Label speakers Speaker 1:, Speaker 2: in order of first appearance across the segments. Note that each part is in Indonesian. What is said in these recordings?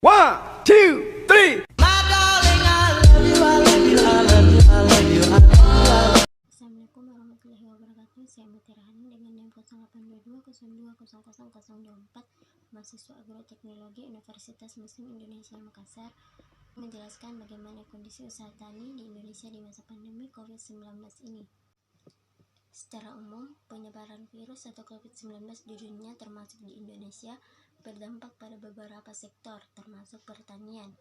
Speaker 1: One, two, three.
Speaker 2: Assalamualaikum warahmatullahi wabarakatuh. Saya Mutiara Hanin dengan NIM 0822020024, mahasiswa agroteknologi Universitas Muslim Indonesia Makassar, menjelaskan bagaimana kondisi usaha tani di Indonesia di masa pandemi COVID-19 ini. Secara umum, penyebaran virus atau COVID-19 di dunia termasuk di Indonesia berdampak pada beberapa sektor, termasuk pertanian.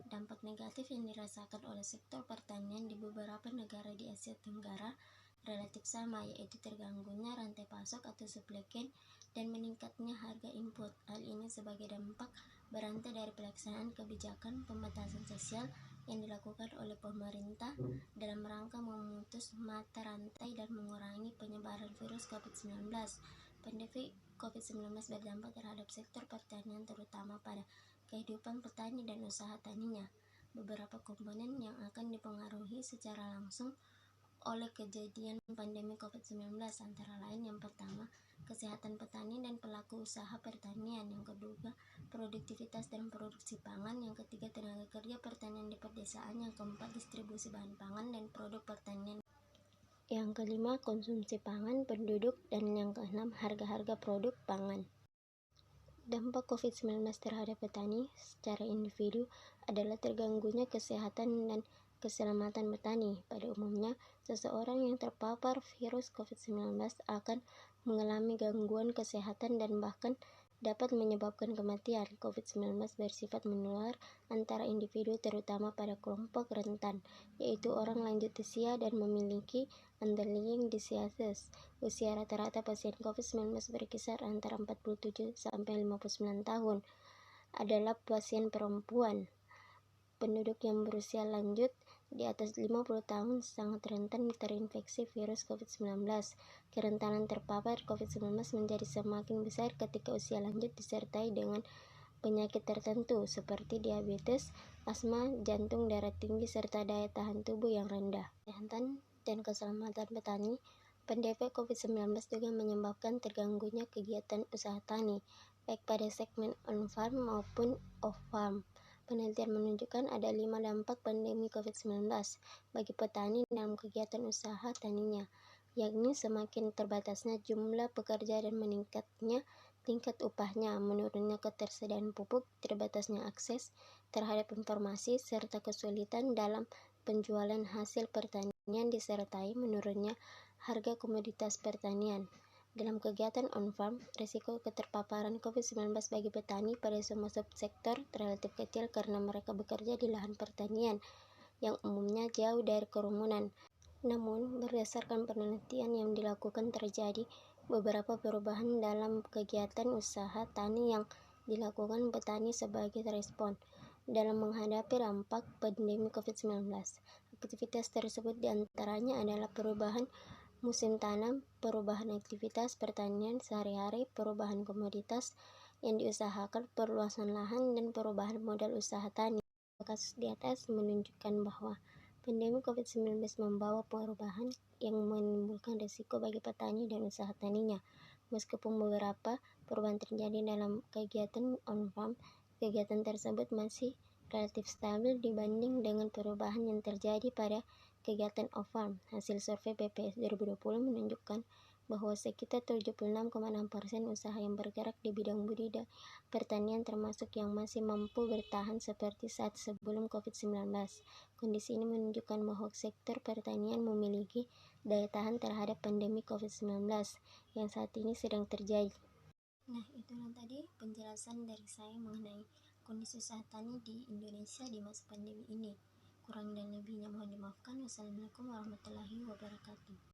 Speaker 2: Dampak negatif yang dirasakan oleh sektor pertanian di beberapa negara di Asia Tenggara relatif sama, yaitu terganggunya rantai pasok atau supply chain dan meningkatnya harga input. Hal ini sebagai dampak berantai dari pelaksanaan kebijakan pembatasan sosial yang dilakukan oleh pemerintah dalam rangka memutus mata rantai dan mengurangi penyebaran virus COVID-19. Pandemi COVID-19 berdampak terhadap sektor pertanian, terutama pada kehidupan petani dan usaha taninya. Beberapa komponen yang akan dipengaruhi secara langsung oleh kejadian pandemi COVID-19 antara lain: yang pertama, kesehatan petani dan pelaku usaha pertanian; yang kedua, produktivitas dan produksi pangan; yang ketiga, tenaga kerja pertanian di pedesaan; yang keempat, distribusi bahan pangan dan produk pertanian; yang kelima, konsumsi pangan penduduk; dan yang keenam, harga-harga produk pangan. Dampak COVID-19 terhadap petani secara individu adalah terganggunya kesehatan dan keselamatan petani. Pada umumnya, seseorang yang terpapar virus COVID-19 akan mengalami gangguan kesehatan dan bahkan dapat menyebabkan kematian. COVID-19 bersifat menular antara individu, terutama pada kelompok rentan, yaitu orang lanjut usia dan memiliki underlying diseases. Usia rata-rata pasien COVID-19 berkisar antara 47 sampai 59 tahun. Adalah pasien perempuan. Penduduk yang berusia lanjut di atas 50 tahun sangat rentan terinfeksi virus COVID-19. Kerentanan terpapar COVID-19 menjadi semakin besar ketika usia lanjut disertai dengan penyakit tertentu seperti diabetes, asma, jantung, darah tinggi, serta daya tahan tubuh yang rendah. Kesehatan dan keselamatan petani. Pandemi COVID-19 juga menyebabkan terganggunya kegiatan usaha tani, baik pada segmen on-farm maupun off-farm. Penelitian menunjukkan ada 5 dampak pandemi COVID-19 bagi petani dalam kegiatan usaha taninya, yakni semakin terbatasnya jumlah pekerja dan meningkatnya tingkat upahnya, menurunnya ketersediaan pupuk, terbatasnya akses terhadap informasi, serta kesulitan dalam penjualan hasil pertanian disertai menurunnya harga komoditas pertanian. Dalam kegiatan on-farm, risiko keterpaparan COVID-19 bagi petani pada semua subsektor relatif kecil karena mereka bekerja di lahan pertanian yang umumnya jauh dari kerumunan. Namun, berdasarkan penelitian yang dilakukan, terjadi beberapa perubahan dalam kegiatan usaha tani yang dilakukan petani sebagai respon dalam menghadapi dampak pandemi COVID-19. Aktivitas tersebut diantaranya adalah perubahan musim tanam, perubahan aktivitas pertanian sehari-hari, perubahan komoditas yang diusahakan, perluasan lahan, dan perubahan modal usaha tani. Kasus di atas menunjukkan bahwa pandemi COVID-19 membawa perubahan yang menimbulkan risiko bagi petani dan usaha taninya. Meskipun beberapa perubahan terjadi dalam kegiatan on-farm, kegiatan tersebut masih relatif stabil dibanding dengan perubahan yang terjadi pada kegiatan off-farm. Hasil survei BPS 2020 menunjukkan bahwa sekitar 76,6% usaha yang bergerak di bidang budidaya pertanian termasuk yang masih mampu bertahan seperti saat sebelum COVID-19. Kondisi ini menunjukkan bahwa sektor pertanian memiliki daya tahan terhadap pandemi COVID-19 yang saat ini sedang terjadi. Nah, itulah tadi penjelasan dari saya mengenai kondisi usaha tani di Indonesia di masa pandemi ini. Kurang dan lebihnya mohon dimaafkan. Wassalamualaikum warahmatullahi wabarakatuh.